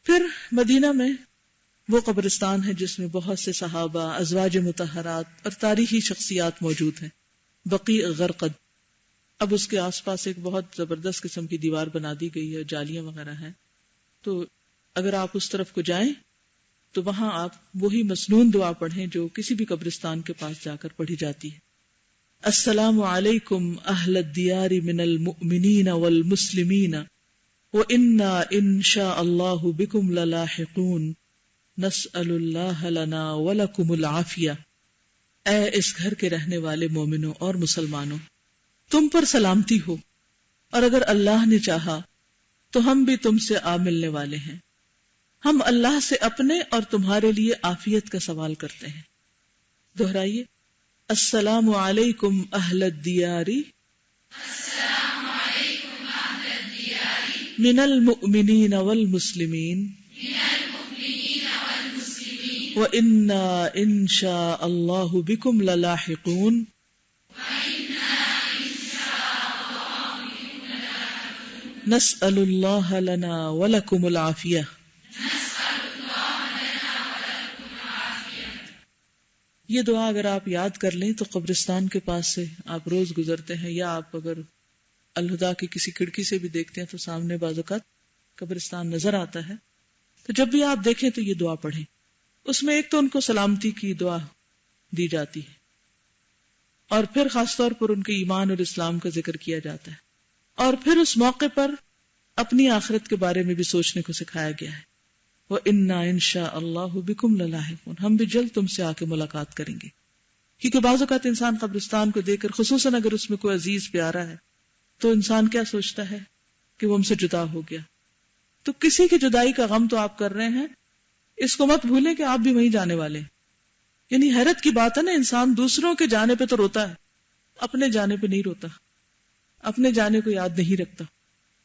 پھر مدینہ میں وہ قبرستان ہے جس میں بہت سے صحابہ، ازواج مطہرات اور تاریخی شخصیات موجود ہیں، بقیع غرقد. اب اس کے آس پاس ایک بہت زبردست قسم کی دیوار بنا دی گئی ہے، جالیاں وغیرہ ہیں. تو اگر آپ اس طرف کو جائیں تو وہاں آپ وہی مسنون دعا پڑھیں جو کسی بھی قبرستان کے پاس جا کر پڑھی جاتی ہے. السلام علیکم اہل الدیار من المؤمنین والمسلمین وإنا ان شاء اللہ بکم للاحقون نسأل اللہ لنا ولکم العافیہ. اے اس گھر کے رہنے والے مومنوں اور مسلمانوں، تم پر سلامتی ہو، اور اگر اللہ نے چاہا تو ہم بھی تم سے آ ملنے والے ہیں. ہم اللہ سے اپنے اور تمہارے لیے عافیت کا سوال کرتے ہیں. دہرائیے، السلام علیکم اہل الدیار من المؤمنین والمسلمین وإنا إن شاء الله بكم للاحقون نسأل الله لنا ولكم العافية. یہ دعا اگر آپ یاد کر لیں تو قبرستان کے پاس سے آپ روز گزرتے ہیں، یا آپ اگر الہدا کی کسی کھڑکی سے بھی دیکھتے ہیں تو سامنے بعض اوقات قبرستان نظر آتا ہے، تو جب بھی آپ دیکھیں تو یہ دعا پڑھیں. اس میں ایک تو ان کو سلامتی کی دعا دی جاتی ہے، اور پھر خاص طور پر ان کے ایمان اور اسلام کا ذکر کیا جاتا ہے، اور پھر اس موقع پر اپنی آخرت کے بارے میں بھی سوچنے کو سکھایا گیا ہے. وَإِنَّا إِن شَاءَ اللَّهُ بِكُمْ لَلَاحِقُونَ، ہم بھی جلد تم سے آ کے ملاقات کریں گے. کیونکہ بعض اوقات انسان قبرستان کو دیکھ کر، خصوصاً اگر اس میں کوئی عزیز پیارا ہے، تو انسان کیا سوچتا ہے کہ وہ ہم سے جدا ہو گیا. تو کسی کی جدائی کا غم تو آپ کر رہے ہیں، اس کو مت بھولیں کہ آپ بھی وہیں جانے والے ہیں. یعنی حیرت کی بات ہے نا، انسان دوسروں کے جانے پہ تو روتا ہے، اپنے جانے پہ نہیں روتا، اپنے جانے کو یاد نہیں رکھتا.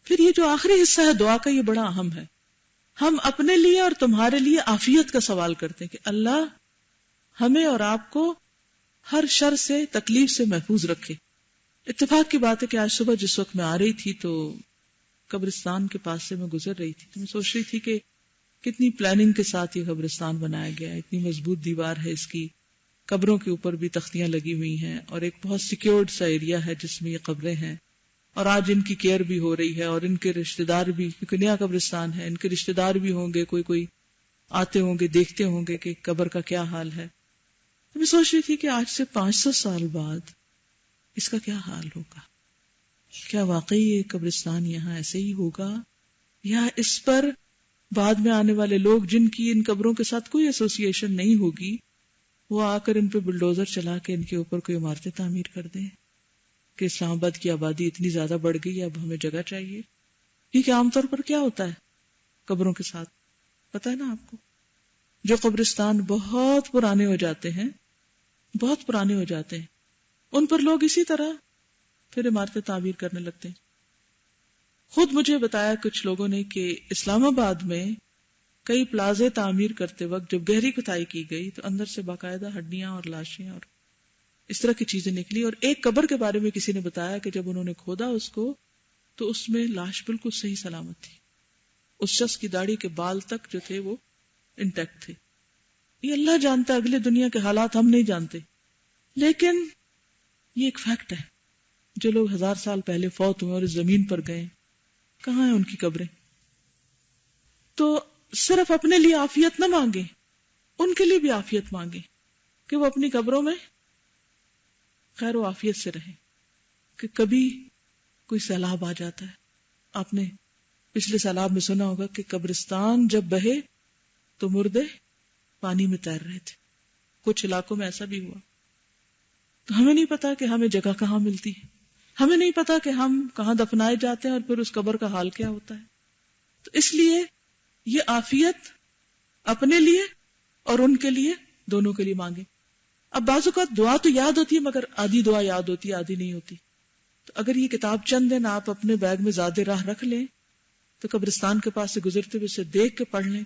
پھر یہ جو آخری حصہ ہے دعا کا، یہ بڑا اہم ہے. ہم اپنے لیے اور تمہارے لیے عافیت کا سوال کرتے ہیں کہ اللہ ہمیں اور آپ کو ہر شر سے، تکلیف سے محفوظ رکھے. اتفاق کی بات ہے کہ آج صبح جس وقت میں آ رہی تھی تو قبرستان کے پاس سے میں گزر رہی تھی، تو میں سوچ رہی تھی کہ کتنی پلاننگ کے ساتھ یہ قبرستان بنایا گیا ہے، اتنی مضبوط دیوار ہے اس کی، قبروں کے اوپر بھی تختیاں لگی ہوئی ہیں، اور ایک بہت سیکیورڈ سا ایریا ہے جس میں یہ قبریں ہیں، اور آج ان کی کیئر بھی ہو رہی ہے، اور ان کے رشتہ دار بھی، کیونکہ نیا قبرستان ہے، ان کے رشتہ دار بھی ہوں گے، کوئی آتے ہوں گے، دیکھتے ہوں گے کہ قبر کا کیا حال ہے. میں سوچ رہی تھی کہ آج سے 500 سال بعد اس کا کیا حال ہوگا. کیا واقعی یہ قبرستان یہاں ایسے ہی ہوگا، یا اس پر بعد میں آنے والے لوگ جن کی ان قبروں کے ساتھ کوئی ایسوسیشن نہیں ہوگی، وہ آ کر ان پہ بلڈوزر چلا کے ان کے اوپر کوئی عمارتیں تعمیر کر دیں کہ اسلام آباد کی آبادی اتنی زیادہ بڑھ گئی، اب ہمیں جگہ چاہیے. کیونکہ عام طور پر کیا ہوتا ہے قبروں کے ساتھ، پتہ ہے نا آپ کو، جو قبرستان بہت پرانے ہو جاتے ہیں، بہت پرانے ہو جاتے ہیں، ان پر لوگ اسی طرح پھر عمارتیں تعمیر کرنے لگتے ہیں. خود مجھے بتایا کچھ لوگوں نے کہ اسلام آباد میں کئی پلازے تعمیر کرتے وقت جب گہری کھدائی کی گئی تو اندر سے باقاعدہ ہڈیاں اور لاشیں اور اس طرح کی چیزیں نکلی. اور ایک قبر کے بارے میں کسی نے بتایا کہ جب انہوں نے کھودا اس کو تو اس میں لاش بالکل صحیح سلامت تھی، اس شخص کی داڑھی کے بال تک جو تھے وہ انٹیکٹ تھے. یہ اللہ جانتا ہے، اگلے دنیا کے حالات ہم نہیں جانتے، لیکن یہ ایک فیکٹ ہے. جو لوگ 1000 سال پہلے فوت ہوئے اور اس زمین پر گئے، کہاں ہیں ان کی قبریں؟ تو صرف اپنے لیے عافیت نہ مانگیں، ان کے لیے بھی عافیت مانگیں کہ وہ اپنی قبروں میں خیر و عافیت سے رہیں. کہ کبھی کوئی سیلاب آ جاتا ہے، آپ نے پچھلے سیلاب میں سنا ہوگا کہ قبرستان جب بہے تو مردے پانی میں تیر رہے تھے. کچھ علاقوں میں ایسا بھی ہوا. تو ہمیں نہیں پتا کہ ہمیں جگہ کہاں ملتی ہے، ہمیں نہیں پتا کہ ہم کہاں دفنائے جاتے ہیں اور پھر اس قبر کا حال کیا ہوتا ہے. تو اس لیے یہ عافیت اپنے لیے اور ان کے لیے، دونوں کے لیے مانگے. اب بعض اوقات دعا تو یاد ہوتی ہے مگر آدھی دعا یاد ہوتی ہے، آدھی نہیں ہوتی. تو اگر یہ کتاب چند دن آپ اپنے بیگ میں زیادہ راہ رکھ لیں تو قبرستان کے پاس سے گزرتے ہوئے اسے دیکھ کے پڑھ لیں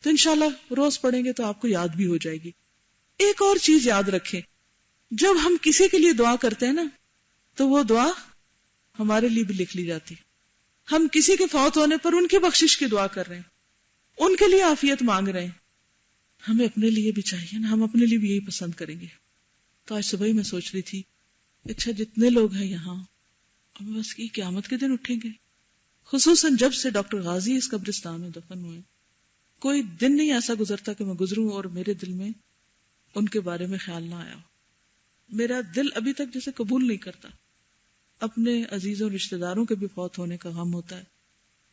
تو انشاءاللہ روز پڑھیں گے تو آپ کو یاد بھی ہو جائے گی. ایک اور چیز یاد رکھیں، جب ہم کسی کے لیے دعا کرتے ہیں نا تو وہ دعا ہمارے لیے بھی لکھ لی جاتی. ہم کسی کے فوت ہونے پر ان کی بخشش کی دعا کر رہے ہیں. ان کے لیے عافیت مانگ رہے ہیں. ہمیں اپنے لیے بھی چاہیے نا, ہم اپنے لیے بھی یہی پسند کریں گے. تو آج صبح ہی میں سوچ رہی تھی, اچھا جتنے لوگ ہیں یہاں, ہم بس کی قیامت کے دن اٹھیں گے, خصوصاً جب سے ڈاکٹر غازی اس قبرستان میں دفن ہوئے. کوئی دن نہیں ایسا گزرتا کہ میں گزروں اور میرے دل میں ان کے بارے میں خیال نہ آیا ہو. میرا دل ابھی تک جیسے قبول نہیں کرتا. اپنے عزیزوں رشتہ داروں کے بھی فوت ہونے کا غم ہوتا ہے,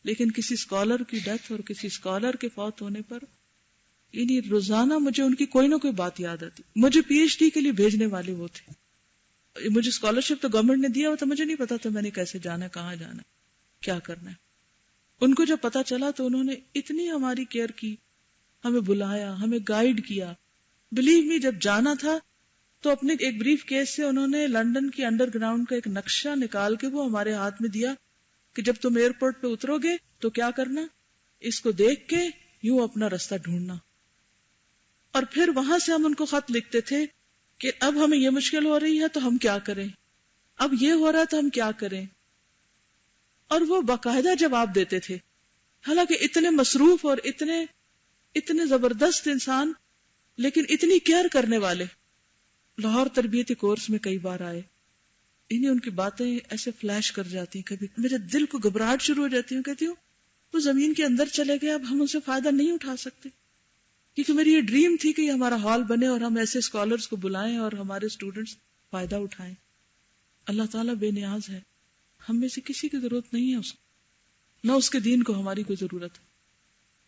لیکن کسی اسکالر کی ڈیتھ اور کسی اسکالر کے فوت ہونے پر یعنی روزانہ مجھے ان کی کوئی نہ کوئی بات یاد آتی. مجھے پی ایچ ڈی کے لیے بھیجنے والے وہ تھے. مجھے اسکالرشپ تو گورنمنٹ نے دیا ہوا تھا, مجھے نہیں پتا تھا میں نے کیسے جانا ہے, کہاں جانا ہے, کیا کرنا ہے. ان کو جب پتا چلا تو انہوں نے اتنی ہماری کیئر کی, ہمیں بلایا, ہمیں گائیڈ کیا. بلیو می, جب جانا تھا تو اپنے ایک بریف کیس سے انہوں نے لندن کی انڈر گراؤنڈ کا ایک نقشہ نکال کے وہ ہمارے ہاتھ میں دیا کہ جب تم ایئرپورٹ پہ اترو گے تو کیا کرنا, اس کو دیکھ کے یوں اپنا راستہ ڈھونڈنا. اور پھر وہاں سے ہم ان کو خط لکھتے تھے کہ اب ہمیں یہ مشکل ہو رہی ہے تو ہم کیا کریں, اب یہ ہو رہا ہے تو ہم کیا کریں. اور وہ باقاعدہ جواب دیتے تھے, حالانکہ اتنے مصروف اور اتنے زبردست انسان, لیکن اتنی کیئر کرنے والے. لاہور تربیتی کورس میں کئی بار آئے, انہیں ان کی باتیں ایسے فلیش کر جاتی ہیں, کبھی میرے دل کو گھبراہٹ شروع ہو جاتی ہوں, کہتی ہوں وہ زمین کے اندر چلے گئے, اب ہم ان سے فائدہ نہیں اٹھا سکتے. کیونکہ میری یہ ڈریم تھی کہ یہ ہمارا ہال بنے اور ہم ایسے اسکالرز کو بلائیں اور ہمارے اسٹوڈنٹس فائدہ اٹھائیں. اللہ تعالیٰ بے نیاز ہے, ہم میں سے کسی کی ضرورت نہیں ہے اس کو, نہ اس کے دین کو ہماری کوئی ضرورت ہے.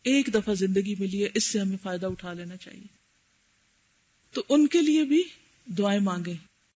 ایک دفعہ زندگی ملی ہے, اس سے ہمیں فائدہ اٹھا لینا چاہیے. تو ان کے لیے بھی دعائیں مانگیں